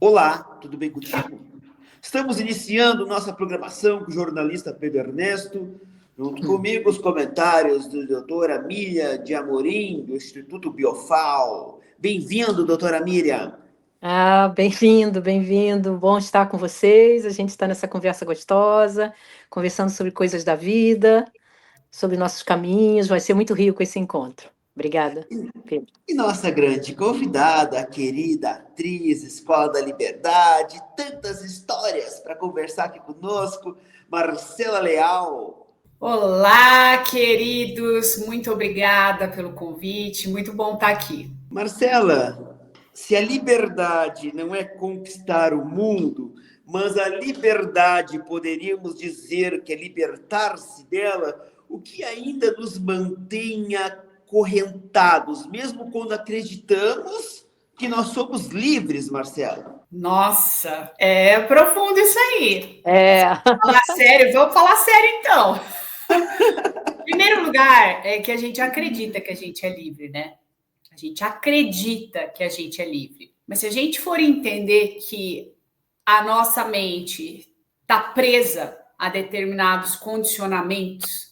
Olá, tudo bem contigo? Estamos iniciando nossa programação com o jornalista Pedro Ernesto. Junto comigo, os comentários do doutora Miriam de Amorim, do Instituto Biofal. Bem-vindo, doutora Miriam. Bem-vindo, bem-vindo. Bom estar com vocês. A gente está nessa conversa gostosa, conversando sobre coisas da vida, sobre nossos caminhos. Vai ser muito rico esse encontro. Obrigada, Pedro. E nossa grande convidada, a querida atriz, Escola da Liberdade, tantas histórias para conversar aqui conosco, Marcela Leal. Olá, queridos, muito obrigada pelo convite, muito bom estar aqui. Marcela, se a liberdade não é conquistar o mundo, mas a liberdade, poderíamos dizer que é libertar-se dela, o que ainda nos mantém acorrentados, mesmo quando acreditamos que nós somos livres, Marcela? Nossa, é profundo isso aí. Vamos falar sério então. Em primeiro lugar, é que a gente acredita que a gente é livre, né? A gente acredita que a gente é livre. Mas se a gente for entender que a nossa mente está presa a determinados condicionamentos,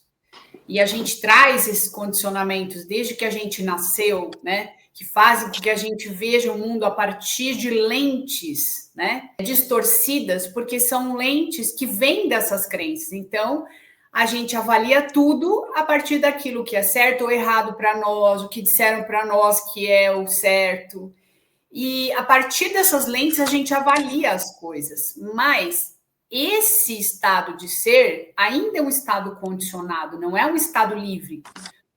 e a gente traz esses condicionamentos desde que a gente nasceu, né? Que fazem com que a gente veja o mundo a partir de lentes, né? Distorcidas, porque são lentes que vêm dessas crenças. Então, a gente avalia tudo a partir daquilo que é certo ou errado para nós, o que disseram para nós que é o certo. E a partir dessas lentes a gente avalia as coisas. Mas esse estado de ser ainda é um estado condicionado, não é um estado livre,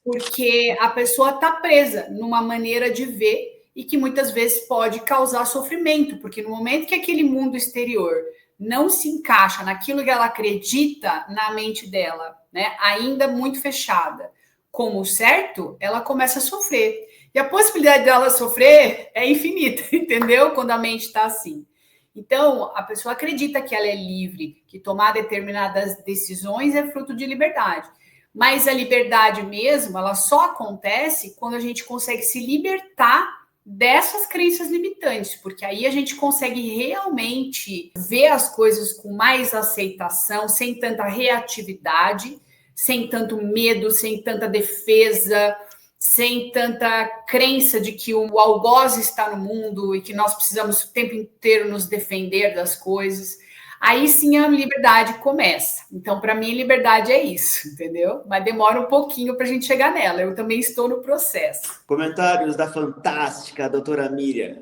porque a pessoa está presa numa maneira de ver e que muitas vezes pode causar sofrimento, porque no momento que aquele mundo exterior não se encaixa naquilo que ela acredita na mente dela, né, ainda muito fechada, como certo, ela começa a sofrer. E a possibilidade dela sofrer é infinita, entendeu? Quando a mente está assim. Então, a pessoa acredita que ela é livre, que tomar determinadas decisões é fruto de liberdade. Mas a liberdade mesmo, ela só acontece quando a gente consegue se libertar dessas crenças limitantes, porque aí a gente consegue realmente ver as coisas com mais aceitação, sem tanta reatividade, sem tanto medo, sem tanta defesa, sem tanta crença de que o algoz está no mundo e que nós precisamos o tempo inteiro nos defender das coisas. Aí sim a liberdade começa. Então, para mim, liberdade é isso, entendeu? Mas demora um pouquinho para a gente chegar nela. Eu também estou no processo. Comentários da fantástica doutora Miriam.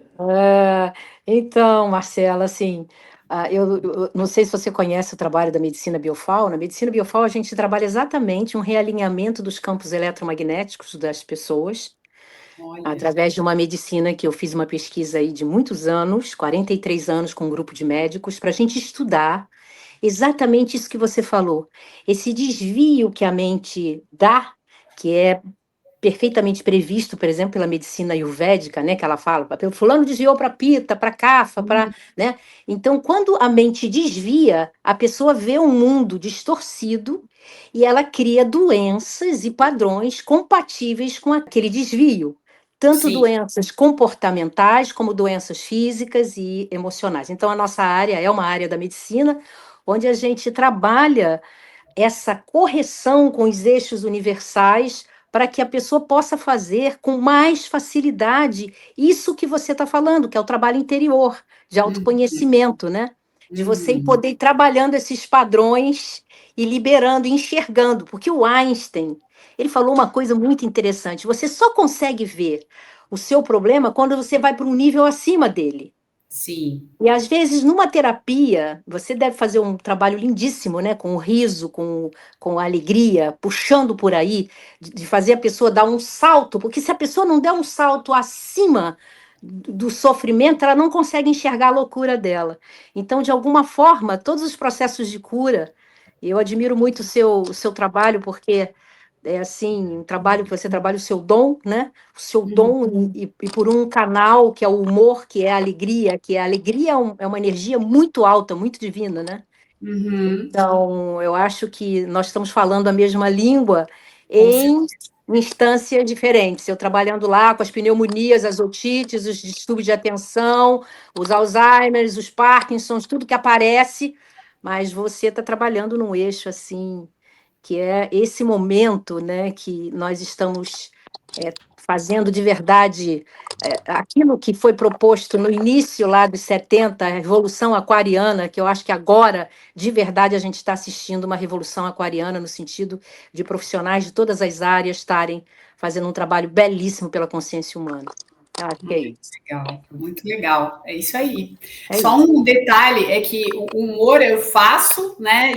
Então, Marcela, assim, eu não sei se você conhece o trabalho da medicina biofal. Na medicina biofal, a gente trabalha exatamente um realinhamento dos campos eletromagnéticos das pessoas, Olha, através de uma medicina que eu fiz uma pesquisa aí de muitos anos, 43 anos, com um grupo de médicos, para a gente estudar exatamente isso que você falou, esse desvio que a mente dá, que é perfeitamente previsto, por exemplo, pela medicina ayurvédica, né, que ela fala, pelo fulano desviou para pita, para cafa, para, né? Então, quando a mente desvia, a pessoa vê um mundo distorcido e ela cria doenças e padrões compatíveis com aquele desvio. Tanto sim. doenças comportamentais como doenças físicas e emocionais. Então, a nossa área é uma área da medicina onde a gente trabalha essa correção com os eixos universais para que a pessoa possa fazer com mais facilidade isso que você está falando, que é o trabalho interior, de autoconhecimento, né? De você poder ir trabalhando esses padrões e liberando, e enxergando, porque o Einstein, ele falou uma coisa muito interessante, você só consegue ver o seu problema quando você vai para um nível acima dele. Sim. E às vezes, numa terapia, você deve fazer um trabalho lindíssimo, né? Com o riso, com a alegria, puxando por aí, de fazer a pessoa dar um salto, porque se a pessoa não der um salto acima do sofrimento, ela não consegue enxergar a loucura dela. Então, de alguma forma, todos os processos de cura, eu admiro muito o seu trabalho, porque é assim, um trabalho que você trabalha o seu dom, né? O seu dom e por um canal que é o humor, que é a alegria, é uma energia muito alta, muito divina, né? Então, eu acho que nós estamos falando a mesma língua Com em certeza. em instâncias diferentes. Eu trabalhando lá com as pneumonias, as otites, os distúrbios de atenção, os Alzheimer's, os Parkinsons, tudo que aparece, mas você está trabalhando num eixo assim, que é esse momento, né, que nós estamos fazendo de verdade aquilo que foi proposto no início lá dos 70, a Revolução Aquariana, que eu acho que agora, de verdade, a gente está assistindo uma Revolução Aquariana no sentido de profissionais de todas as áreas estarem fazendo um trabalho belíssimo pela consciência humana. Acho que é isso. Legal, muito legal. É isso aí. Só um detalhe é que o humor eu faço, né?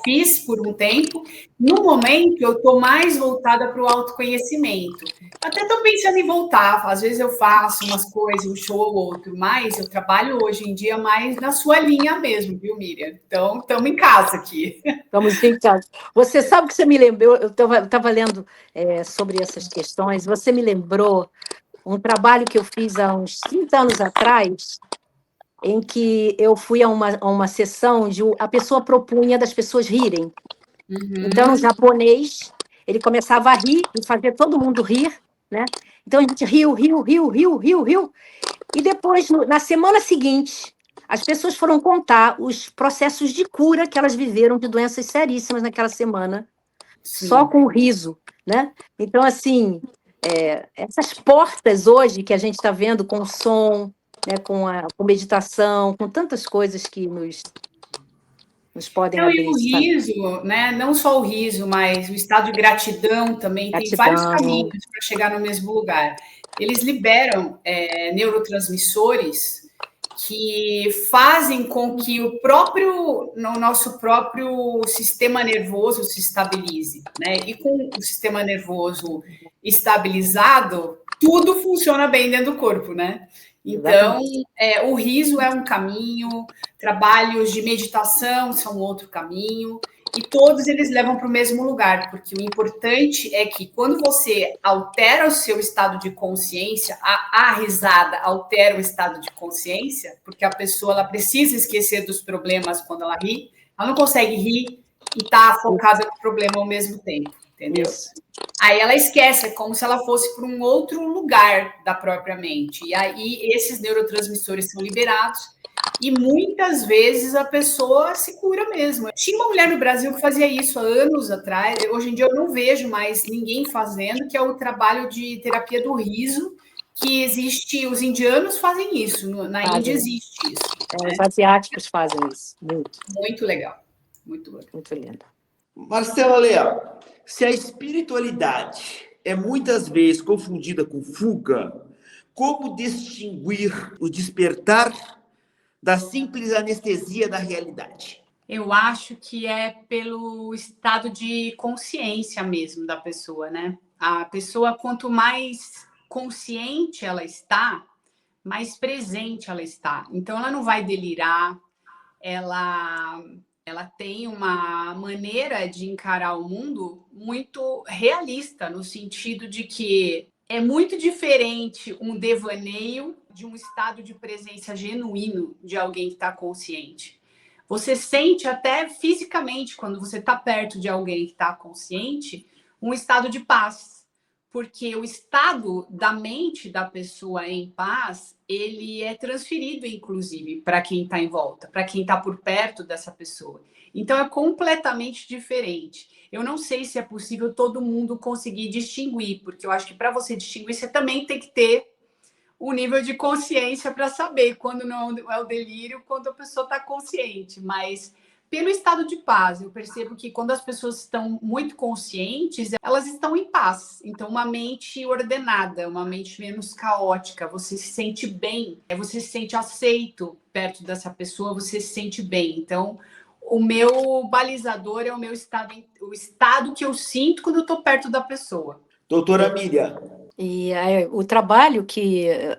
Fiz por um tempo. No momento, eu estou mais voltada para o autoconhecimento. Até estou pensando em voltar. Às vezes eu faço umas coisas, um show ou outro, mas eu trabalho hoje em dia mais na sua linha mesmo, viu, Miriam? Então, estamos em casa aqui. Estamos em casa. Você sabe que você me lembrou, eu estava lendo sobre essas questões, você me lembrou um trabalho que eu fiz há uns 30 anos atrás, em que eu fui a uma sessão onde a pessoa propunha das pessoas rirem. Então, no japonês, ele começava a rir e fazer todo mundo rir, né? Então, a gente riu. E depois, na semana seguinte, as pessoas foram contar os processos de cura que elas viveram de doenças seríssimas naquela semana, só com o riso, né? Então, assim, essas portas hoje que a gente está vendo com o som, né, com meditação, com tantas coisas que nos podem abrir. E o riso, né? Não só o riso, mas o estado de gratidão também. Tem vários caminhos para chegar no mesmo lugar. Eles liberam neurotransmissores que fazem com que o nosso próprio sistema nervoso se estabilize, né? E com o sistema nervoso estabilizado, tudo funciona bem dentro do corpo, né? Então, o riso é um caminho, trabalhos de meditação são outro caminho, e todos eles levam para o mesmo lugar, porque o importante é que quando você altera o seu estado de consciência, a risada altera o estado de consciência, porque a pessoa ela precisa esquecer dos problemas quando ela ri, ela não consegue rir e estar focada no problema ao mesmo tempo, entendeu? Isso. Aí ela esquece, é como se ela fosse para um outro lugar da própria mente. E aí esses neurotransmissores são liberados e muitas vezes a pessoa se cura mesmo. Tinha uma mulher no Brasil que fazia isso há anos atrás, hoje em dia eu não vejo mais ninguém fazendo, que é o trabalho de terapia do riso, que existe, os indianos fazem isso, na Índia existe isso. Os asiáticos fazem isso, muito. Muito legal, muito legal. Muito lindo. Marcela Leal, se a espiritualidade é muitas vezes confundida com fuga, como distinguir o despertar da simples anestesia da realidade? Eu acho que é pelo estado de consciência mesmo da pessoa, né? A pessoa, quanto mais consciente ela está, mais presente ela está. Então, ela não vai delirar, ela tem uma maneira de encarar o mundo muito realista, no sentido de que é muito diferente um devaneio de um estado de presença genuíno de alguém que está consciente. Você sente até fisicamente, quando você está perto de alguém que está consciente, um estado de paz. Porque o estado da mente da pessoa em paz, ele é transferido, inclusive, para quem está em volta, para quem está por perto dessa pessoa. Então, é completamente diferente. Eu não sei se é possível todo mundo conseguir distinguir, porque eu acho que para você distinguir, você também tem que ter um nível de consciência para saber quando não é o delírio, quando a pessoa está consciente. Mas pelo estado de paz, eu percebo que quando as pessoas estão muito conscientes, elas estão em paz. Então, uma mente ordenada, uma mente menos caótica, você se sente bem, você se sente aceito perto dessa pessoa, você se sente bem. Então, o meu balizador é o estado que eu sinto quando eu estou perto da pessoa. Doutora Miriam. E o trabalho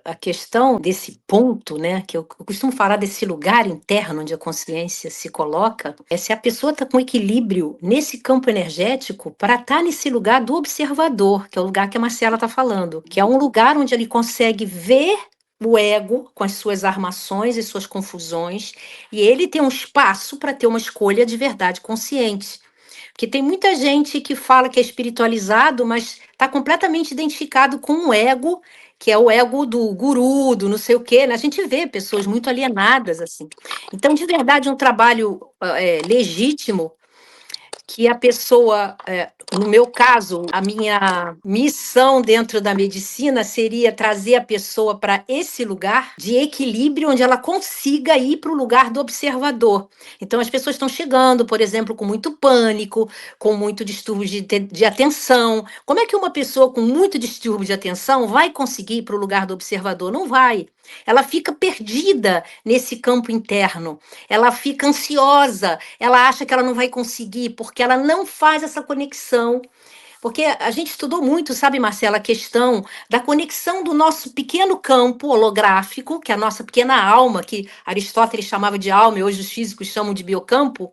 a questão desse ponto, né, que eu costumo falar desse lugar interno onde a consciência se coloca, é se a pessoa está com equilíbrio nesse campo energético para estar nesse lugar do observador, que é o lugar que a Marcela está falando, que é um lugar onde ele consegue ver o ego com as suas armações e suas confusões, e ele tem um espaço para ter uma escolha de verdade consciente. Porque tem muita gente que fala que é espiritualizado, mas está completamente identificado com o ego, que é o ego do guru, do não sei o quê, né? A gente vê pessoas muito alienadas, assim. Então, de verdade, um trabalho legítimo, que a pessoa, no meu caso, a minha missão dentro da medicina seria trazer a pessoa para esse lugar de equilíbrio, onde ela consiga ir para o lugar do observador. Então, as pessoas estão chegando, por exemplo, com muito pânico, com muito distúrbio de atenção. Como é que uma pessoa com muito distúrbio de atenção vai conseguir ir para o lugar do observador? Não vai. Ela fica perdida nesse campo interno, ela fica ansiosa, ela acha que ela não vai conseguir, porque ela não faz essa conexão. Porque a gente estudou muito, sabe, Marcela, a questão da conexão do nosso pequeno campo holográfico, que é a nossa pequena alma, que Aristóteles chamava de alma e hoje os físicos chamam de biocampo,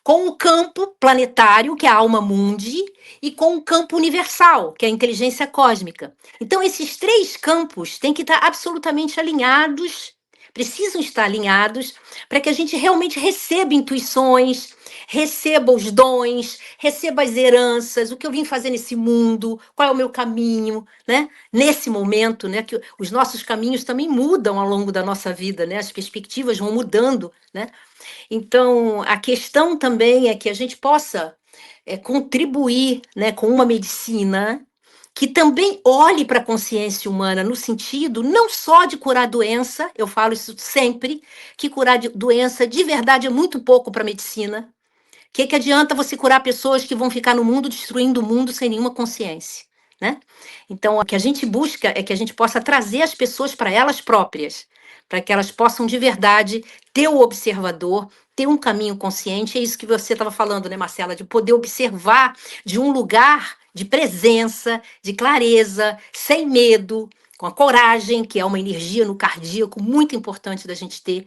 com o campo planetário, que é a alma mundi, e com o campo universal, que é a inteligência cósmica. Então, esses 3 campos têm que estar absolutamente alinhados, precisam estar alinhados, para que a gente realmente receba intuições, receba os dons, receba as heranças, o que eu vim fazer nesse mundo, qual é o meu caminho, né? Nesse momento, né? Que os nossos caminhos também mudam ao longo da nossa vida, né? As perspectivas vão mudando, né? Então, a questão também é que a gente possa contribuir, né, com uma medicina que também olhe para a consciência humana no sentido não só de curar doença, eu falo isso sempre, que curar doença de verdade é muito pouco para a medicina. O que adianta você curar pessoas que vão ficar no mundo destruindo o mundo sem nenhuma consciência, né? Então, o que a gente busca é que a gente possa trazer as pessoas para elas próprias, para que elas possam de verdade ter o observador, ter um caminho consciente. É isso que você estava falando, né, Marcela, de poder observar de um lugar de presença, de clareza, sem medo, com a coragem, que é uma energia no cardíaco muito importante da gente ter,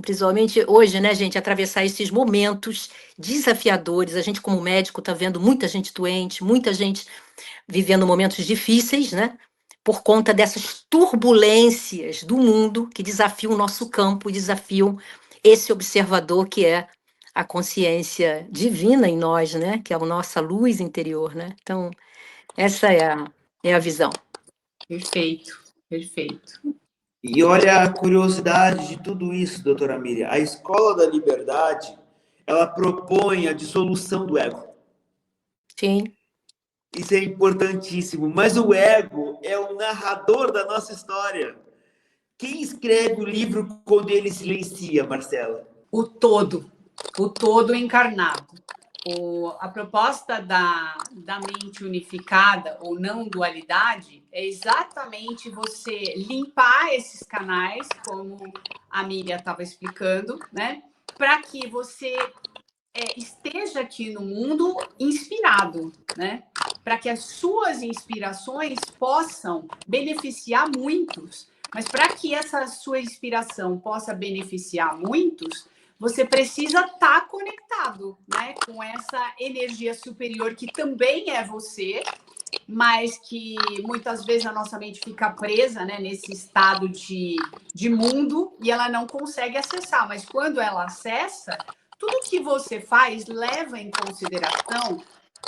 principalmente hoje, né, gente, atravessar esses momentos desafiadores. A gente, como médico, está vendo muita gente doente, muita gente vivendo momentos difíceis, né? Por conta dessas turbulências do mundo que desafiam o nosso campo, desafiam esse observador que é a consciência divina em nós, né? Que é a nossa luz interior, né? Então, essa é a visão. Perfeito, perfeito. E olha a curiosidade de tudo isso, doutora Miriam. A Escola da Liberdade, ela propõe a dissolução do ego. Sim. Isso é importantíssimo. Mas o ego é o narrador da nossa história. Quem escreve o livro quando ele silencia, Marcela? O todo encarnado. A proposta da mente unificada ou não dualidade é exatamente você limpar esses canais, como a Miriam estava explicando, né? Para que você esteja aqui no mundo inspirado, né? Para que as suas inspirações possam beneficiar muitos. Mas para que essa sua inspiração possa beneficiar muitos, você precisa estar conectado, né, com essa energia superior que também é você, mas que muitas vezes a nossa mente fica presa, né, nesse estado de mundo e ela não consegue acessar. Mas quando ela acessa, tudo que você faz leva em consideração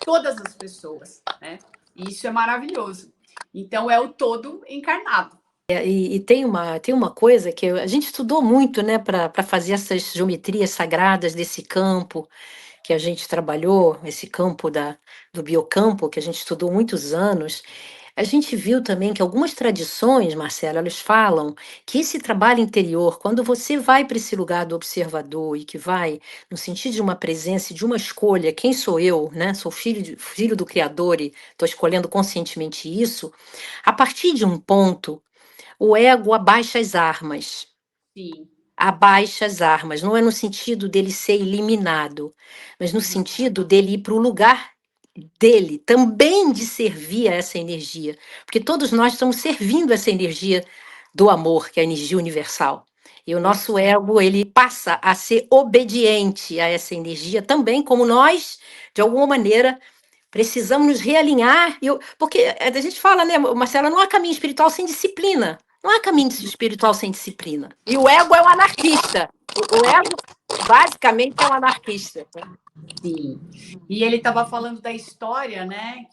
todas as pessoas, né? E isso é maravilhoso. Então, é o todo encarnado. E tem uma coisa que a gente estudou muito, né, para fazer essas geometrias sagradas desse campo que a gente trabalhou, esse campo do biocampo, que a gente estudou muitos anos. A gente viu também que algumas tradições, Marcela, elas falam que esse trabalho interior, quando você vai para esse lugar do observador e que vai no sentido de uma presença e de uma escolha, quem sou eu, né? Sou filho do Criador e estou escolhendo conscientemente isso, a partir de um ponto, o ego abaixa as armas. Sim. Abaixa as armas. Não é no sentido dele ser eliminado, mas no sentido dele ir para o lugar dele, também de servir a essa energia. Porque todos nós estamos servindo essa energia do amor, que é a energia universal. E o nosso ego, ele passa a ser obediente a essa energia também, como nós, de alguma maneira, precisamos nos realinhar, porque a gente fala, né, Marcela, não há caminho espiritual sem disciplina. Não há caminho espiritual sem disciplina. E o ego é um anarquista. O ego basicamente é um anarquista. Sim. E ele estava falando da história, né?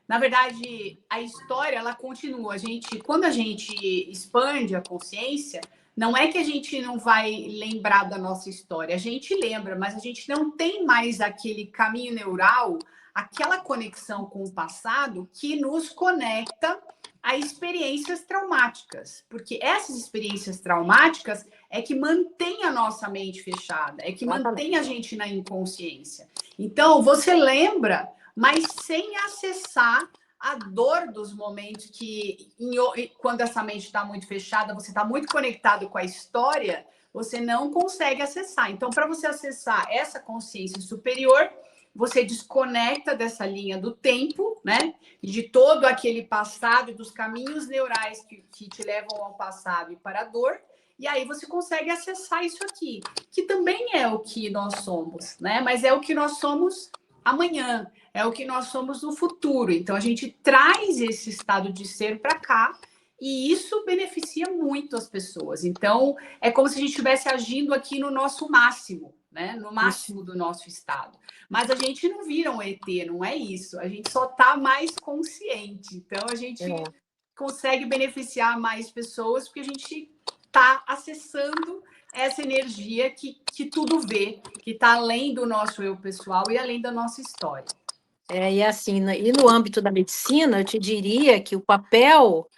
Na verdade, a história ela continua. Quando a gente expande a consciência, não é que a gente não vai lembrar da nossa história. A gente lembra, mas a gente não tem mais aquele caminho neural, aquela conexão com o passado que nos conecta a experiências traumáticas, porque essas experiências traumáticas é que mantém a nossa mente fechada, é que mantém a gente na inconsciência. Então, você lembra, mas sem acessar a dor dos momentos que, quando essa mente está muito fechada, você está muito conectado com a história, você não consegue acessar. Então, para você acessar essa consciência superior, você desconecta dessa linha do tempo, né? De todo aquele passado e dos caminhos neurais que te levam ao passado e para a dor. E aí você consegue acessar isso aqui, que também é o que nós somos, né? Mas é o que nós somos amanhã, é o que nós somos no futuro. Então a gente traz esse estado de ser para cá e isso beneficia muito as pessoas. Então é como se a gente estivesse agindo aqui no nosso máximo, né? No máximo do nosso estado. Mas a gente não vira um ET, não é isso. A gente só está mais consciente. Então a gente consegue beneficiar mais pessoas porque a gente está acessando essa energia que tudo vê, que está além do nosso eu pessoal e além da nossa história. E assim, e no âmbito da medicina, eu te diria que o papel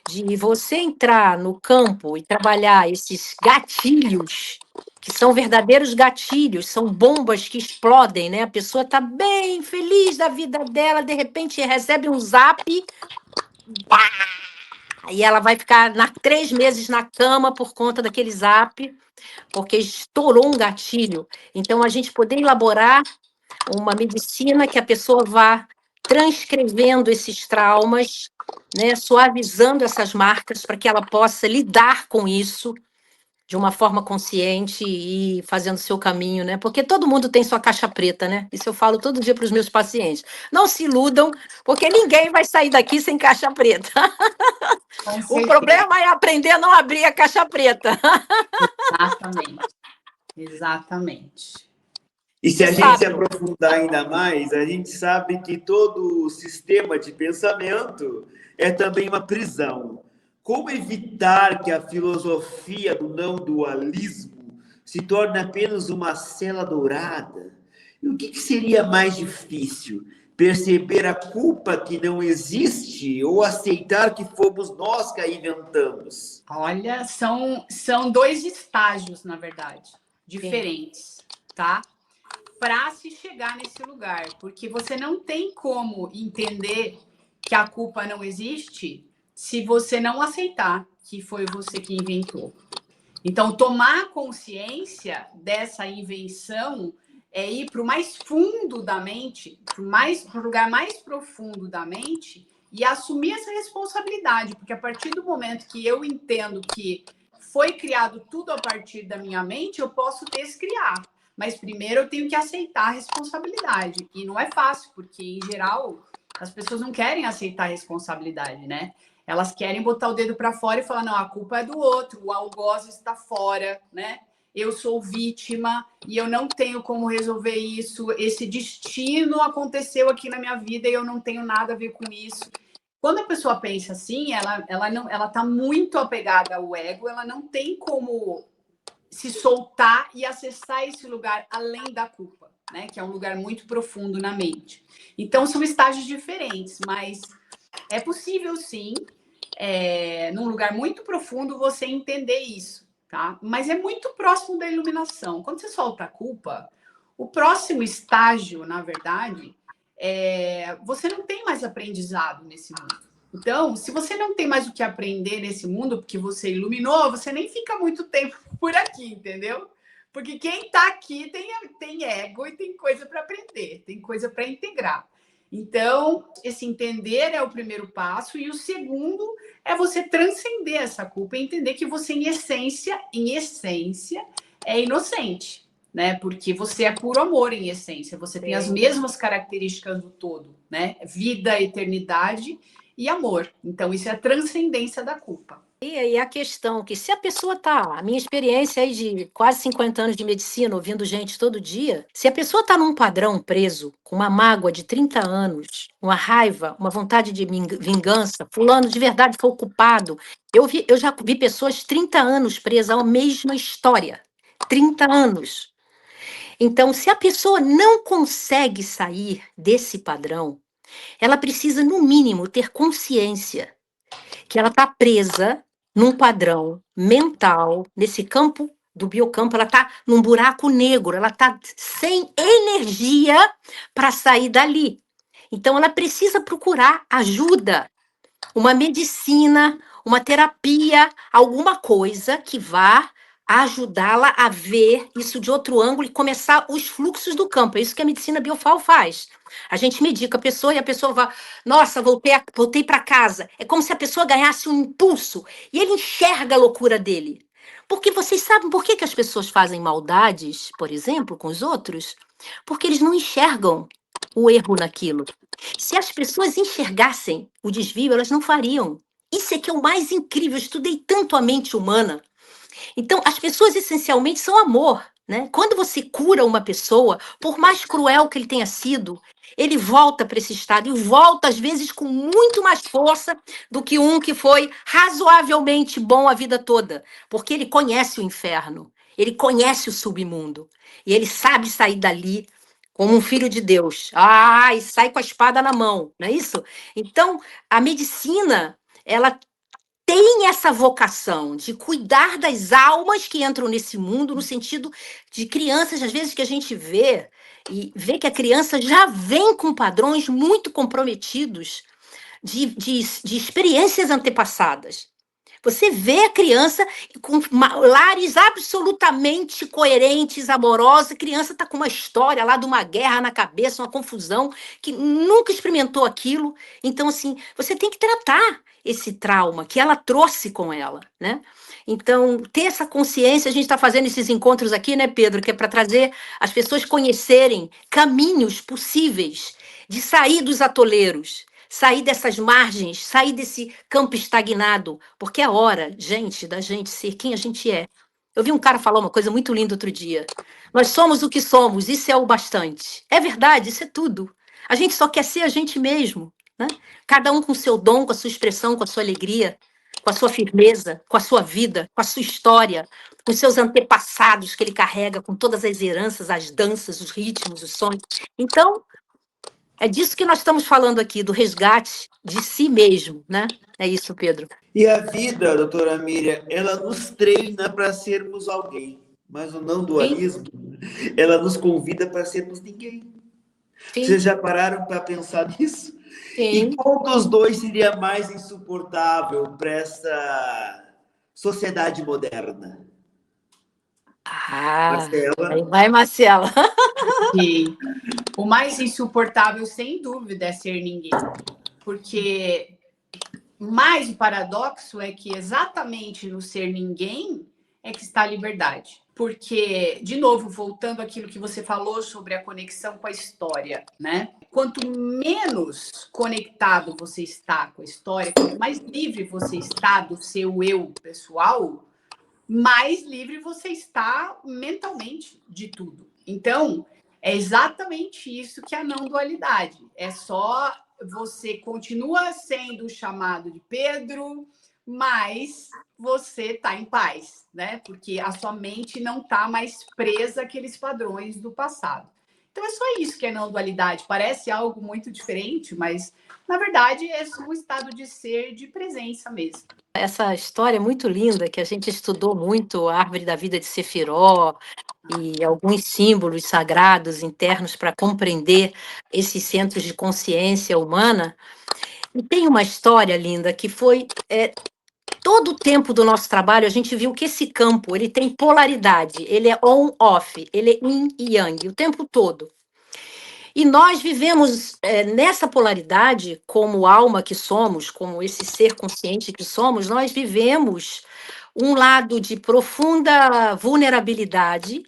de você entrar no campo e trabalhar esses gatilhos, que são verdadeiros gatilhos, são bombas que explodem, né? A pessoa está bem feliz da vida dela, de repente recebe um zap, e ela vai ficar 3 meses na cama por conta daquele zap, porque estourou um gatilho. Então, a gente poder elaborar uma medicina que a pessoa vá transcrevendo esses traumas, né, suavizando essas marcas para que ela possa lidar com isso de uma forma consciente e fazendo seu caminho, né? Porque todo mundo tem sua caixa preta, né? Isso eu falo todo dia para os meus pacientes. Não se iludam, porque ninguém vai sair daqui sem caixa preta. O problema é aprender a não abrir a caixa preta. Exatamente. Exatamente. E se a gente se aprofundar ainda mais, a gente sabe que todo o sistema de pensamento é também uma prisão. Como evitar que a filosofia do não dualismo se torne apenas uma cela dourada? E o que seria mais difícil? Perceber a culpa que não existe ou aceitar que fomos nós que a inventamos? Olha, são 2 estágios, na verdade, diferentes, tá? Para se chegar nesse lugar, porque você não tem como entender que a culpa não existe se você não aceitar que foi você que inventou. Então, tomar consciência dessa invenção é ir para o mais fundo da mente, para o lugar mais profundo da mente e assumir essa responsabilidade, porque a partir do momento que eu entendo que foi criado tudo a partir da minha mente, eu posso descriar. Mas primeiro eu tenho que aceitar a responsabilidade. E não é fácil, porque, em geral, as pessoas não querem aceitar a responsabilidade, né? Elas querem botar o dedo para fora e falar, não, a culpa é do outro, o algoz está fora, né? Eu sou vítima e eu não tenho como resolver isso. Esse destino aconteceu aqui na minha vida e eu não tenho nada a ver com isso. Quando a pessoa pensa assim, ela está muito apegada ao ego, ela não tem como se soltar e acessar esse lugar além da culpa, né? Que é um lugar muito profundo na mente. Então, são estágios diferentes, mas é possível, sim, num lugar muito profundo, você entender isso, tá? Mas é muito próximo da iluminação. Quando você solta a culpa, o próximo estágio, na verdade, você não tem mais aprendizado nesse mundo. Então, se você não tem mais o que aprender nesse mundo, porque você iluminou, você nem fica muito tempo por aqui, entendeu? Porque quem está aqui tem ego e tem coisa para aprender, tem coisa para integrar. Então, esse entender é o primeiro passo, e o segundo é você transcender essa culpa e entender que você, em essência, é inocente, né? Porque você é puro amor em essência, você tem as mesmas características do todo, né? Vida, eternidade e amor. Então, isso é a transcendência da culpa. E a questão que se a pessoa tá, a minha experiência aí de quase 50 anos de medicina, ouvindo gente todo dia, se a pessoa tá num padrão preso, com uma mágoa de 30 anos, uma raiva, uma vontade de vingança, fulano de verdade foi o culpado. Eu já vi pessoas 30 anos presas à mesma história. 30 anos. Então, se a pessoa não consegue sair desse padrão, ela precisa, no mínimo, ter consciência que ela está presa num padrão mental, nesse campo do biocampo, ela está num buraco negro, ela está sem energia para sair dali. Então, ela precisa procurar ajuda, uma medicina, uma terapia, alguma coisa que vá ajudá-la a ver isso de outro ângulo e começar os fluxos do campo. É isso que a medicina biofal faz. A gente medica a pessoa e a pessoa vai, nossa, voltei para casa. É como se a pessoa ganhasse um impulso e ele enxerga a loucura dele. Porque vocês sabem por que as pessoas fazem maldades, por exemplo, com os outros? Porque eles não enxergam o erro naquilo. Se as pessoas enxergassem o desvio, elas não fariam. Isso é que é o mais incrível. Eu estudei tanto a mente humana. Então, as pessoas essencialmente são amor, né? Quando você cura uma pessoa, por mais cruel que ele tenha sido, ele volta para esse estado e volta, às vezes, com muito mais força do que um que foi razoavelmente bom a vida toda, porque ele conhece o inferno, ele conhece o submundo e ele sabe sair dali como um filho de Deus. Ah, e sai com a espada na mão, não é isso? Então, a medicina, ela tem essa vocação de cuidar das almas que entram nesse mundo, no sentido de crianças, às vezes, que a gente vê, e vê que a criança já vem com padrões muito comprometidos de experiências antepassadas. Você vê a criança com lares absolutamente coerentes, amorosos, a criança está com uma história lá de uma guerra na cabeça, uma confusão, que nunca experimentou aquilo. Então, assim, você tem que tratar esse trauma que ela trouxe com ela, né? Então, ter essa consciência, a gente está fazendo esses encontros aqui, né, Pedro, que é para trazer as pessoas conhecerem caminhos possíveis de sair dos atoleiros, sair dessas margens, sair desse campo estagnado, porque é hora, gente, da gente ser quem a gente é. Eu vi um cara falar uma coisa muito linda outro dia. Nós somos o que somos, isso é o bastante. É verdade, isso é tudo. A gente só quer ser a gente mesmo, né? Cada um com o seu dom, com a sua expressão, com a sua alegria, com a sua firmeza, com a sua vida, com a sua história, com os seus antepassados que ele carrega, com todas as heranças, as danças, os ritmos, os sonhos. Então, é disso que nós estamos falando aqui, do resgate de si mesmo, né? É isso, Pedro. E a vida, doutora Miriam, ela nos treina para sermos alguém, mas o não dualismo, ela nos convida para sermos ninguém. Sim. Vocês já pararam para pensar nisso? Sim. E qual dos dois seria mais insuportável para essa sociedade moderna? Ah, Marcela. Vai, Marcela. Sim. O mais insuportável, sem dúvida, é ser ninguém. Porque mais o paradoxo é que exatamente no ser ninguém é que está a liberdade. Porque, de novo, voltando àquilo que você falou sobre a conexão com a história, né? Quanto menos conectado você está com a história, quanto mais livre você está do seu eu pessoal, mais livre você está mentalmente de tudo. Então, é exatamente isso que é a não dualidade. É só você continua sendo chamado de Pedro, mas você está em paz, né? Porque a sua mente não está mais presa àqueles padrões do passado. Então, é só isso que é não dualidade. Parece algo muito diferente, mas, na verdade, é um estado de ser, de presença mesmo. Essa história é muito linda, que a gente estudou muito, a árvore da vida de Sefiró, e alguns símbolos sagrados internos para compreender esses centros de consciência humana. E tem uma história linda que foi... todo o tempo do nosso trabalho, a gente viu que esse campo ele tem polaridade, ele é on-off, ele é yin e yang, o tempo todo. E nós vivemos nessa polaridade, como alma que somos, como esse ser consciente que somos, nós vivemos um lado de profunda vulnerabilidade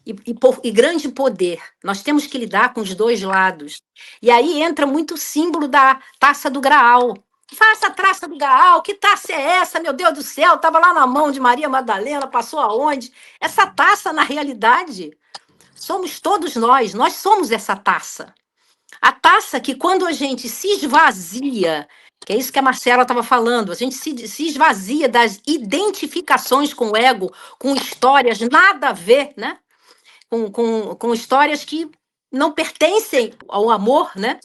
e grande poder. Nós temos que lidar com os dois lados. E aí entra muito o símbolo da taça do Graal, Faça a traça do Graal. Que taça é essa, meu Deus do céu? Estava lá na mão de Maria Madalena, passou aonde? Essa taça, na realidade, somos todos nós somos essa taça. A taça que, quando a gente se esvazia, que é isso que a Marcela estava falando, a gente se esvazia das identificações com o ego, com histórias nada a ver, né? Com histórias que não pertencem ao amor, né?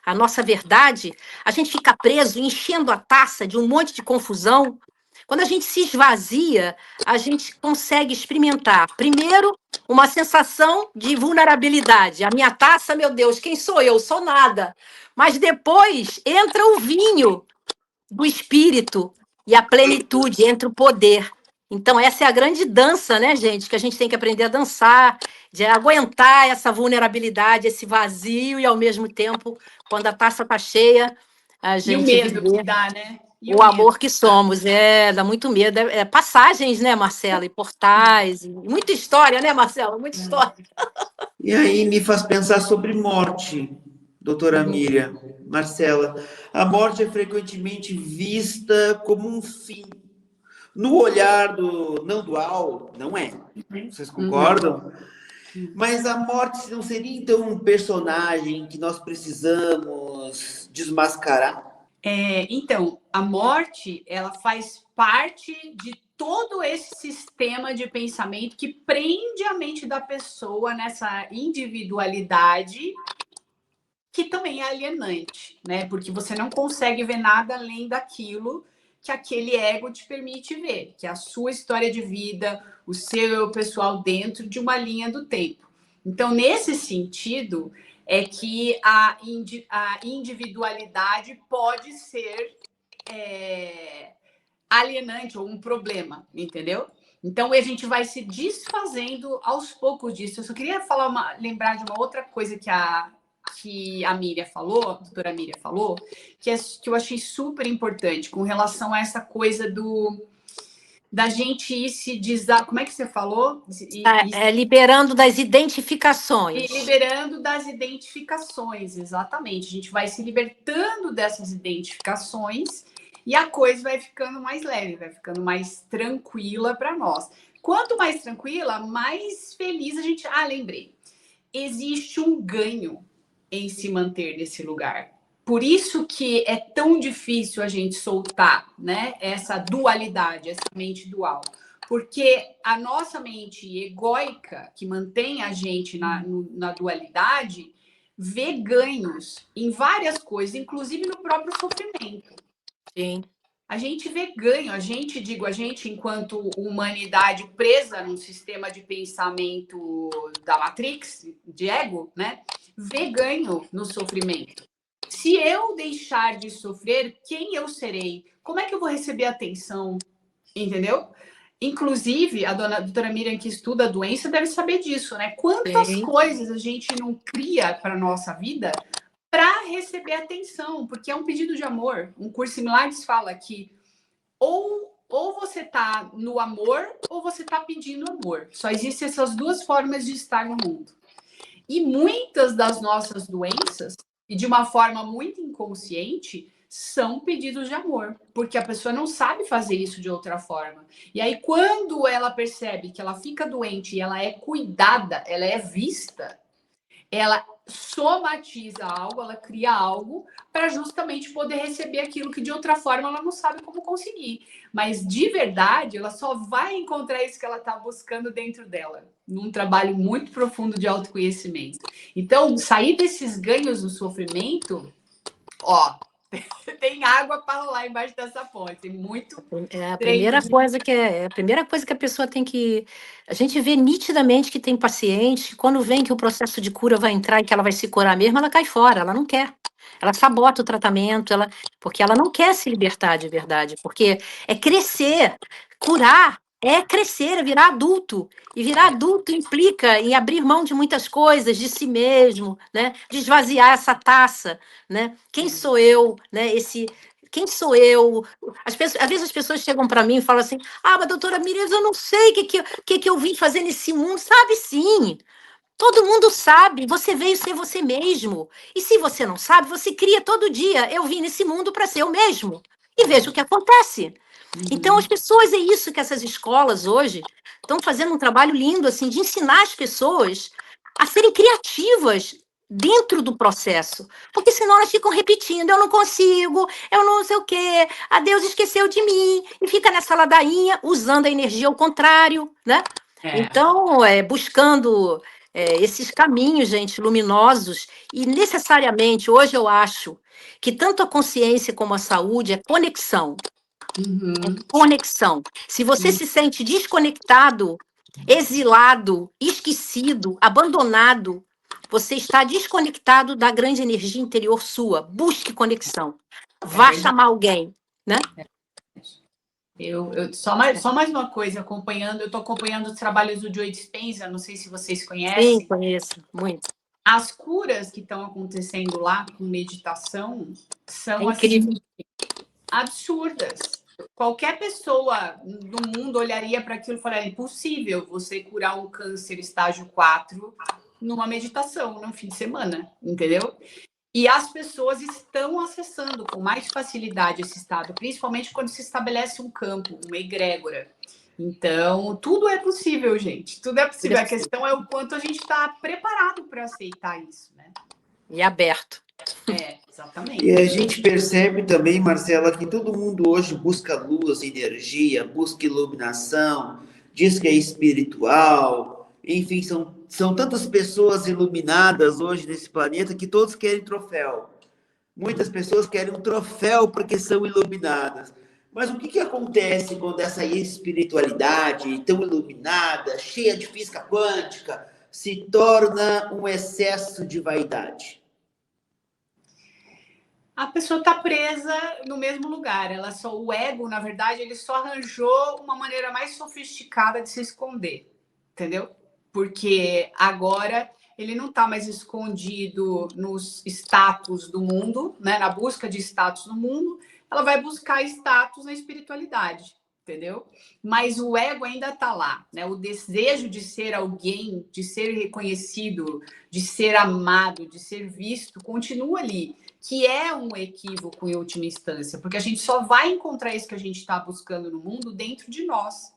A nossa verdade, a gente fica preso, enchendo a taça de um monte de confusão. Quando a gente se esvazia, a gente consegue experimentar, primeiro, uma sensação de vulnerabilidade. A minha taça, meu Deus, quem sou eu? Sou nada. Mas depois entra o vinho do espírito e a plenitude, entra o poder. Então, essa é a grande dança, né, gente? Que a gente tem que aprender a dançar, de aguentar essa vulnerabilidade, esse vazio, e ao mesmo tempo, quando a taça está cheia, a gente. E o medo que dá, né? O amor que somos, dá muito medo. Passagens, né, Marcela? E portais, e muita história, né, Marcela? Muita história. E aí me faz pensar sobre morte, doutora Miriam, Marcela. A morte é frequentemente vista como um fim. No olhar do não dual, não é. Vocês concordam? Mas a morte não seria, então, um personagem que nós precisamos desmascarar? Então, a morte, ela faz parte de todo esse sistema de pensamento que prende a mente da pessoa nessa individualidade, que também é alienante, né? Porque você não consegue ver nada além daquilo que aquele ego te permite ver, que é a sua história de vida, o seu pessoal dentro de uma linha do tempo. Então, nesse sentido, é que a individualidade pode ser alienante ou um problema, entendeu? Então, a gente vai se desfazendo aos poucos disso. Eu só queria lembrar de uma outra coisa que a Miriam falou, a doutora Miriam falou, que eu achei super importante com relação a essa coisa da gente ir se como é que você falou? Liberando das identificações. Liberando das identificações, exatamente. A gente vai se libertando dessas identificações e a coisa vai ficando mais leve, vai ficando mais tranquila para nós. Quanto mais tranquila, mais feliz a gente... lembrei. Existe um ganho em se manter nesse lugar. Por isso que é tão difícil a gente soltar, né, essa dualidade, essa mente dual. Porque a nossa mente egóica, que mantém a gente na dualidade, vê ganhos em várias coisas, inclusive no próprio sofrimento. Sim. A gente vê ganho, a gente, enquanto humanidade presa num sistema de pensamento da Matrix, de ego, né? Vê ganho no sofrimento. Se eu deixar de sofrer, quem eu serei? Como é que eu vou receber atenção? Entendeu? Inclusive, a doutora Miriam, que estuda a doença, deve saber disso, né? Quantas coisas a gente não cria para a nossa vida para receber atenção, porque é um pedido de amor. Um curso em Milagres fala que ou você está no amor ou você está pedindo amor. Só existem essas duas formas de estar no mundo. E muitas das nossas doenças, e de uma forma muito inconsciente, são pedidos de amor, porque a pessoa não sabe fazer isso de outra forma. E aí, quando ela percebe que ela fica doente e ela é cuidada, ela é vista, ela somatiza algo, ela cria algo para justamente poder receber aquilo que de outra forma ela não sabe como conseguir. Mas de verdade, ela só vai encontrar isso que ela está buscando dentro dela, num trabalho muito profundo de autoconhecimento. Então, sair desses ganhos no sofrimento, tem água para rolar embaixo dessa ponte, tem muito. A primeira coisa que a pessoa tem que... A gente vê nitidamente que tem paciente que, quando vem que o processo de cura vai entrar e que ela vai se curar mesmo, ela cai fora, ela não quer. Ela sabota o tratamento, porque ela não quer se libertar de verdade, porque é crescer, curar é crescer, é virar adulto. E virar adulto implica em abrir mão de muitas coisas, de si mesmo, né? De esvaziar essa taça, né? Quem sou eu, né? Quem sou eu? Às vezes as pessoas chegam para mim e falam assim: mas doutora Miriam, eu não sei o que eu vim fazer nesse mundo. Sabe sim. Todo mundo sabe, você veio ser você mesmo. E se você não sabe, você cria todo dia. Eu vim nesse mundo para ser eu mesmo. E veja o que acontece. Então, as pessoas, é isso que essas escolas hoje estão fazendo um trabalho lindo, assim, de ensinar as pessoas a serem criativas dentro do processo. Porque senão elas ficam repetindo, eu não consigo, eu não sei o quê, a Deus esqueceu de mim, e fica nessa ladainha, usando a energia ao contrário, né? Então, buscando esses caminhos, gente, luminosos, e necessariamente, hoje eu acho que tanto a consciência como a saúde é conexão. Conexão. Se você se sente desconectado, exilado, esquecido, abandonado, você está desconectado da grande energia interior sua. Busque conexão. Vá chamar alguém, né? Só mais uma coisa, eu estou acompanhando os trabalhos do Joe Dispenza, não sei se vocês conhecem. Sim, conheço, muito. As curas que estão acontecendo lá com meditação são assim, absurdas. Qualquer pessoa do mundo olharia para aquilo e falaria: é impossível você curar um câncer estágio 4 numa meditação, num fim de semana, entendeu? E as pessoas estão acessando com mais facilidade esse estado, principalmente quando se estabelece um campo, uma egrégora. Então, tudo é possível, gente. Tudo é possível. A questão é o quanto a gente está preparado para aceitar isso, né? E aberto. Exatamente. E a gente percebe também, Marcela, que todo mundo hoje busca luz, energia, busca iluminação, diz que é espiritual, enfim, são tantas pessoas iluminadas hoje nesse planeta que todos querem troféu. Muitas pessoas querem um troféu porque são iluminadas. Mas o que acontece quando essa espiritualidade tão iluminada, cheia de física quântica, se torna um excesso de vaidade? A pessoa está presa no mesmo lugar. O ego, na verdade, ele só arranjou uma maneira mais sofisticada de se esconder, entendeu? Porque agora ele não está mais escondido nos status do mundo, né? Na busca de status no mundo, ela vai buscar status na espiritualidade, entendeu? Mas o ego ainda está lá, né? O desejo de ser alguém, de ser reconhecido, de ser amado, de ser visto, continua ali, que é um equívoco em última instância, porque a gente só vai encontrar isso que a gente está buscando no mundo dentro de nós.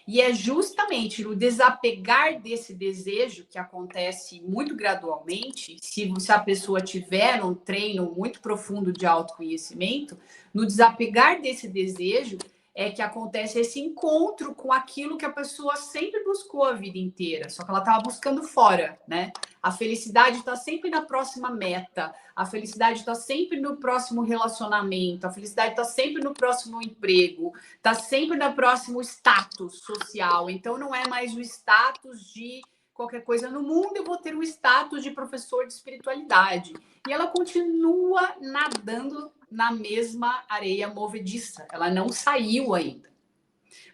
E é justamente no desapegar desse desejo, que acontece muito gradualmente, se a pessoa tiver um treino muito profundo de autoconhecimento, no desapegar desse desejo é que acontece esse encontro com aquilo que a pessoa sempre buscou a vida inteira, só que ela estava buscando fora, né? A felicidade está sempre na próxima meta, a felicidade está sempre no próximo relacionamento, a felicidade está sempre no próximo emprego, está sempre no próximo status social. Então, não é mais o status de qualquer coisa no mundo, eu vou ter o status de professor de espiritualidade. E ela continua nadando na mesma areia movediça. Ela não saiu ainda.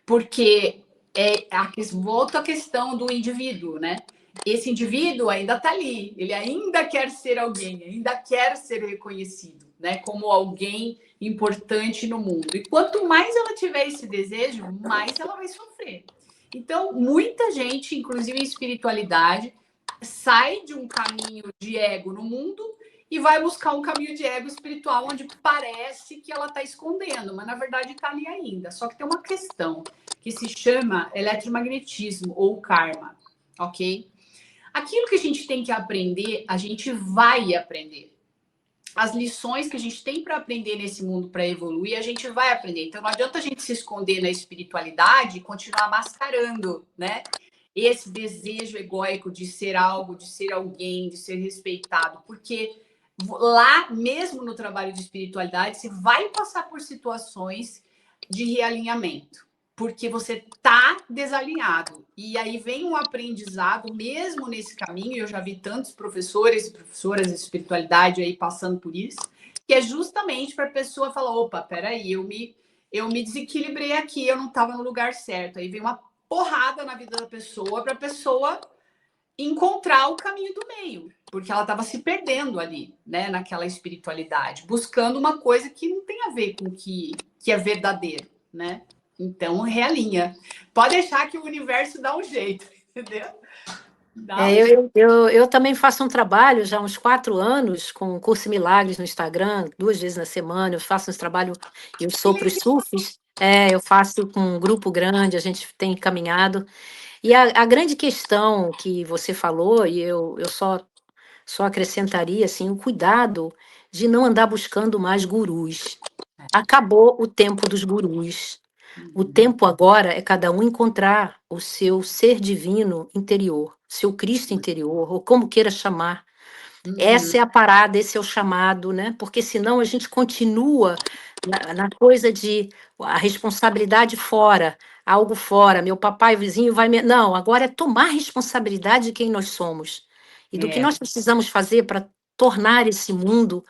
Porque volta a questão do indivíduo, né? Esse indivíduo ainda está ali, ele ainda quer ser alguém, ainda quer ser reconhecido, né? Como alguém importante no mundo. E quanto mais ela tiver esse desejo, mais ela vai sofrer. Então, muita gente, inclusive em espiritualidade, sai de um caminho de ego no mundo e vai buscar um caminho de ego espiritual onde parece que ela está escondendo, mas na verdade está ali ainda. Só que tem uma questão que se chama eletromagnetismo ou karma, ok? Aquilo que a gente tem que aprender, a gente vai aprender. As lições que a gente tem para aprender nesse mundo para evoluir, a gente vai aprender. Então não adianta a gente se esconder na espiritualidade e continuar mascarando, né? Esse desejo egóico de ser algo, de ser alguém, de ser respeitado, porque lá mesmo no trabalho de espiritualidade, você vai passar por situações de realinhamento, porque você está desalinhado. E aí vem um aprendizado, mesmo nesse caminho, eu já vi tantos professores e professoras de espiritualidade aí passando por isso, que é justamente para a pessoa falar, opa, peraí, eu me desequilibrei aqui, eu não estava no lugar certo. Aí vem uma porrada na vida da pessoa para a pessoa encontrar o caminho do meio, porque ela estava se perdendo ali, né, naquela espiritualidade, buscando uma coisa que não tem a ver com o que é verdadeiro, né? Então, realinha. Pode deixar que o universo dá um jeito, entendeu? Eu também faço um trabalho já há uns 4 anos com o Curso Milagres no Instagram, 2 vezes na semana. Eu faço uns trabalhos, eu sou para os surfs, eu faço com um grupo grande, a gente tem caminhado. E a grande questão que você falou, e eu só acrescentaria assim, o cuidado de não andar buscando mais gurus. Acabou o tempo dos gurus. O tempo agora é cada um encontrar o seu ser divino interior, seu Cristo interior, ou como queira chamar. Essa é a parada, esse é o chamado, né? Porque senão a gente continua na coisa de a responsabilidade fora, algo fora, meu papai, vizinho vai me... Não, agora é tomar responsabilidade de quem nós somos e do que nós precisamos fazer para tornar esse mundo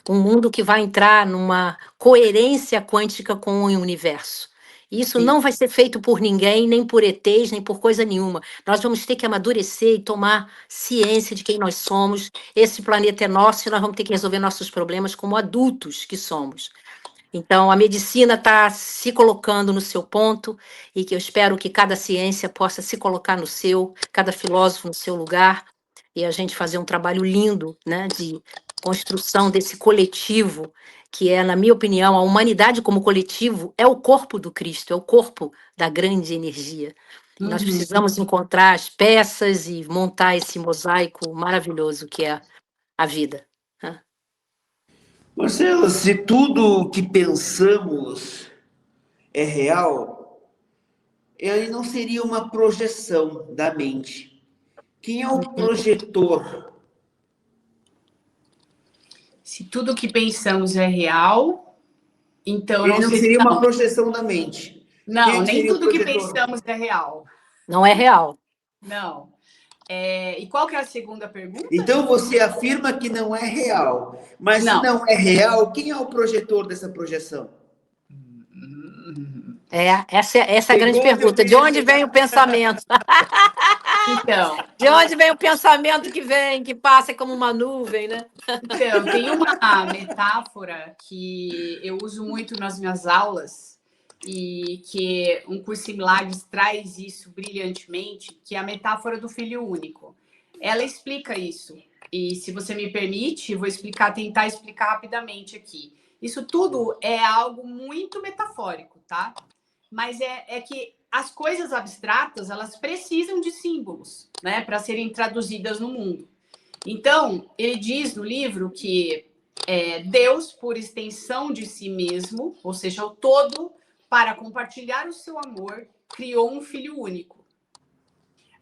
um mundo que vai entrar numa coerência quântica com o universo. Isso não vai ser feito por ninguém, nem por ETs, nem por coisa nenhuma. Nós vamos ter que amadurecer e tomar ciência de quem nós somos. Esse planeta é nosso e nós vamos ter que resolver nossos problemas como adultos que somos. Então, a medicina está se colocando no seu ponto e que eu espero que cada ciência possa se colocar no seu, cada filósofo no seu lugar, e a gente fazer um trabalho lindo, né, de construção desse coletivo, que é, na minha opinião, a humanidade como coletivo é o corpo do Cristo, é o corpo da grande energia. E nós precisamos encontrar as peças e montar esse mosaico maravilhoso que é a vida. Marcela, se tudo que pensamos é real, aí não seria uma projeção da mente. Quem é o projetor? Se tudo que pensamos é real, então Ele não seria uma projeção da mente. Não, nem tudo que pensamos é real. Não é real. Não. E qual que é a segunda pergunta? Então você afirma que não é real. Mas se não é real, quem é o projetor dessa projeção? Essa é a grande pergunta. De onde vem o pensamento? Então. De onde vem o pensamento que vem, que passa como uma nuvem, né? Então, tem uma metáfora que eu uso muito nas minhas aulas e que um curso em Milagres traz isso brilhantemente, que é a metáfora do filho único. Ela explica isso. E se você me permite, vou tentar explicar rapidamente aqui. Isso tudo é algo muito metafórico, tá? Mas é que as coisas abstratas, elas precisam de símbolos, né, para serem traduzidas no mundo. Então, ele diz no livro que Deus, por extensão de si mesmo, ou seja, o todo, para compartilhar o seu amor, criou um filho único.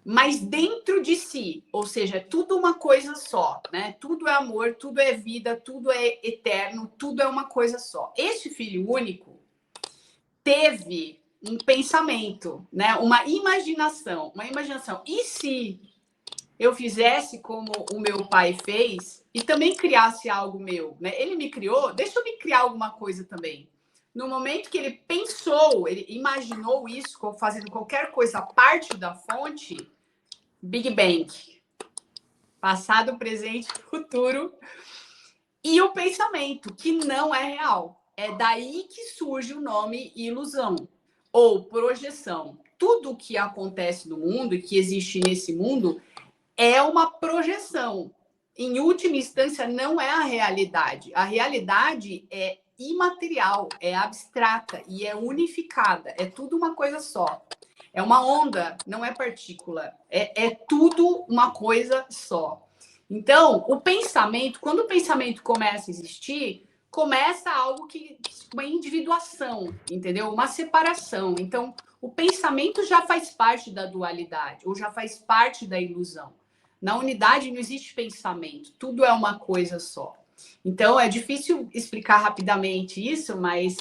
Mas dentro de si, ou seja, é tudo uma coisa só, né? Tudo é amor, tudo é vida, tudo é eterno, tudo é uma coisa só. Este filho único teve um pensamento, né? Uma imaginação. E se eu fizesse como o meu pai fez e também criasse algo meu, né? Ele me criou, deixa eu me criar alguma coisa também. No momento que ele pensou, ele imaginou isso, fazendo qualquer coisa parte da fonte, Big Bang. Passado, presente, futuro. E o pensamento, que não é real. É daí que surge o nome ilusão ou projeção. Tudo que acontece no mundo e que existe nesse mundo é uma projeção. Em última instância, não é a realidade. A realidade é imaterial, é abstrata e é unificada. É tudo uma coisa só. É uma onda, não é partícula. É tudo uma coisa só. Então, o pensamento, quando o pensamento começa a existir, começa algo que uma individuação, entendeu? Uma separação. Então, o pensamento já faz parte da dualidade, ou já faz parte da ilusão. Na unidade não existe pensamento, tudo é uma coisa só. Então, é difícil explicar rapidamente isso, mas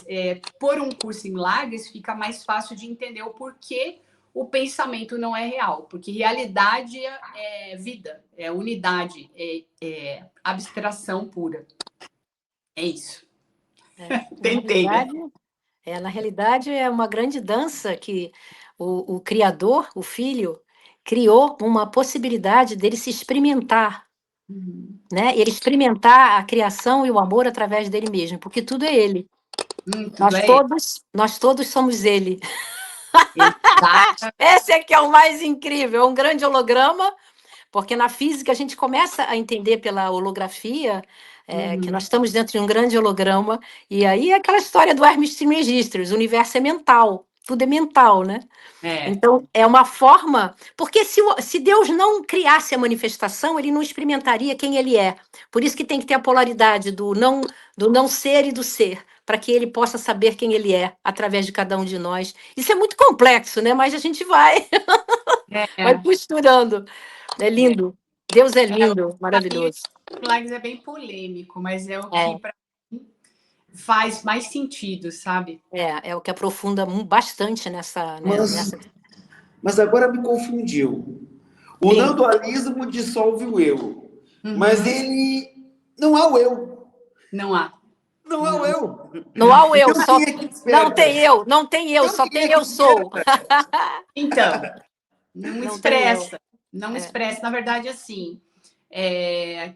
por um curso em Milagres fica mais fácil de entender o porquê o pensamento não é real. Porque realidade é vida, é unidade, é abstração pura. É isso. Tentei, né? Na realidade, é uma grande dança que o Criador, o Filho, criou uma possibilidade dele se experimentar, né? Ele experimentar a criação e o amor através dele mesmo, porque tudo é ele. Nós todos somos ele. Esse é que é o mais incrível, é um grande holograma Porque na física a gente começa a entender pela holografia que nós estamos dentro de um grande holograma, e aí é aquela história do Hermes Trismegistus, o universo é mental, tudo é mental, né? Então, é uma forma... Porque se Deus não criasse a manifestação, ele não experimentaria quem ele é. Por isso que tem que ter a polaridade do não ser e do ser, para que ele possa saber quem ele é, através de cada um de nós. Isso é muito complexo, né? Mas a gente vai costurando. É lindo. Deus é lindo, maravilhoso. Milagres é bem polêmico, mas é o que para mim faz mais sentido, sabe? É o que aprofunda bastante nessa... Mas agora me confundiu. O não dualismo dissolve o eu, mas ele não há o eu. Não há. Não há o eu. Não há o eu, então, só... Não tem eu, só tem eu sou. Então, não expressa. Não expressa. Na verdade, assim,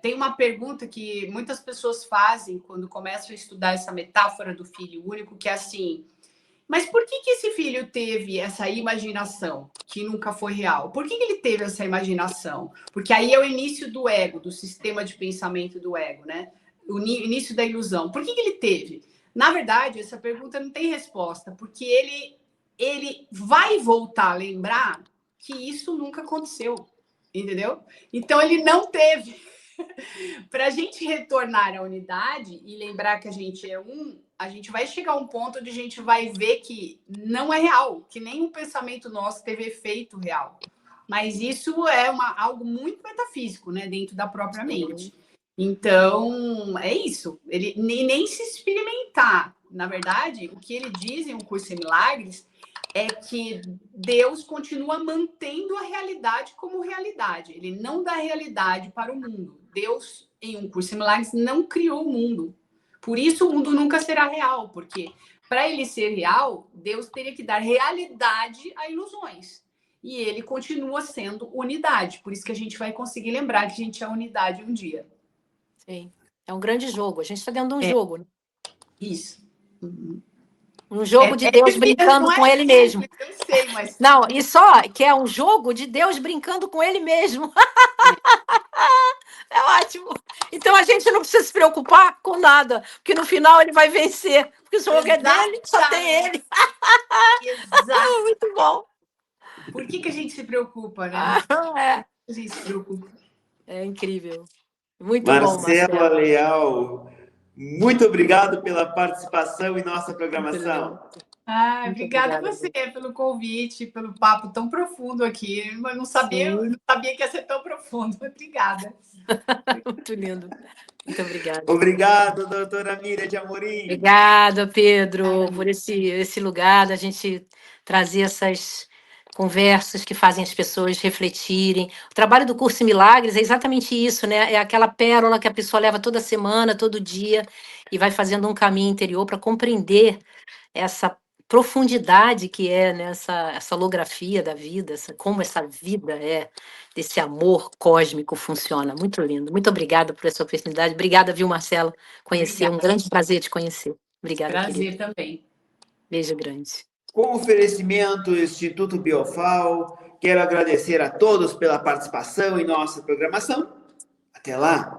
tem uma pergunta que muitas pessoas fazem quando começam a estudar essa metáfora do filho único, que é assim, mas por que esse filho teve essa imaginação que nunca foi real? Por que ele teve essa imaginação? Porque aí é o início do ego, do sistema de pensamento do ego, né? O início da ilusão. Por que ele teve? Na verdade, essa pergunta não tem resposta, porque ele vai voltar a lembrar que isso nunca aconteceu, entendeu? Então, ele não teve. Para a gente retornar à unidade e lembrar que a gente é um, a gente vai chegar a um ponto onde a gente vai ver que não é real, que nenhum pensamento nosso teve efeito real. Mas isso é algo muito metafísico, né, dentro da própria mente. Então, é isso. Ele nem se experimentar. Na verdade, o que ele diz em O Curso em Milagres é que Deus continua mantendo a realidade como realidade. Ele não dá realidade para o mundo. Deus, em Um Curso em Milagres, não criou o mundo. Por isso, o mundo nunca será real, porque para ele ser real, Deus teria que dar realidade a ilusões. E ele continua sendo unidade. Por isso que a gente vai conseguir lembrar que a gente é unidade um dia. Sim. É um grande jogo. A gente está dentro de um jogo. Né? Isso. Um jogo de Deus brincando com ele mesmo. Eu sei, mas... Não, e só que é um jogo de Deus brincando com ele mesmo. É ótimo. Então a gente não precisa se preocupar com nada, porque no final ele vai vencer. Porque o jogo é dele, só tem ele. Exato. Muito bom. Por que a gente se preocupa, né? A gente se preocupa. É incrível. Muito Marcela bom, Marcelo. Leal, muito obrigado pela participação em nossa programação. Obrigada a você pelo convite, pelo papo tão profundo aqui. Eu não sabia que ia ser tão profundo. Obrigada. Muito lindo. Muito obrigada. Obrigado, doutora Miriam de Amorim. Obrigada, Pedro, por esse lugar da gente trazer essas conversas que fazem as pessoas refletirem. O trabalho do Curso em Milagres é exatamente isso, né? É aquela pérola que a pessoa leva toda semana, todo dia, e vai fazendo um caminho interior para compreender essa profundidade que é nessa essa holografia da vida, como essa vida é, desse amor cósmico funciona. Muito lindo. Muito obrigada por essa oportunidade. Obrigada, viu, Marcela? Conhecer, um grande prazer te conhecer. Obrigada, prazer querida. Também. Beijo grande. Com oferecimento Instituto Biofal, quero agradecer a todos pela participação em nossa programação. Até lá!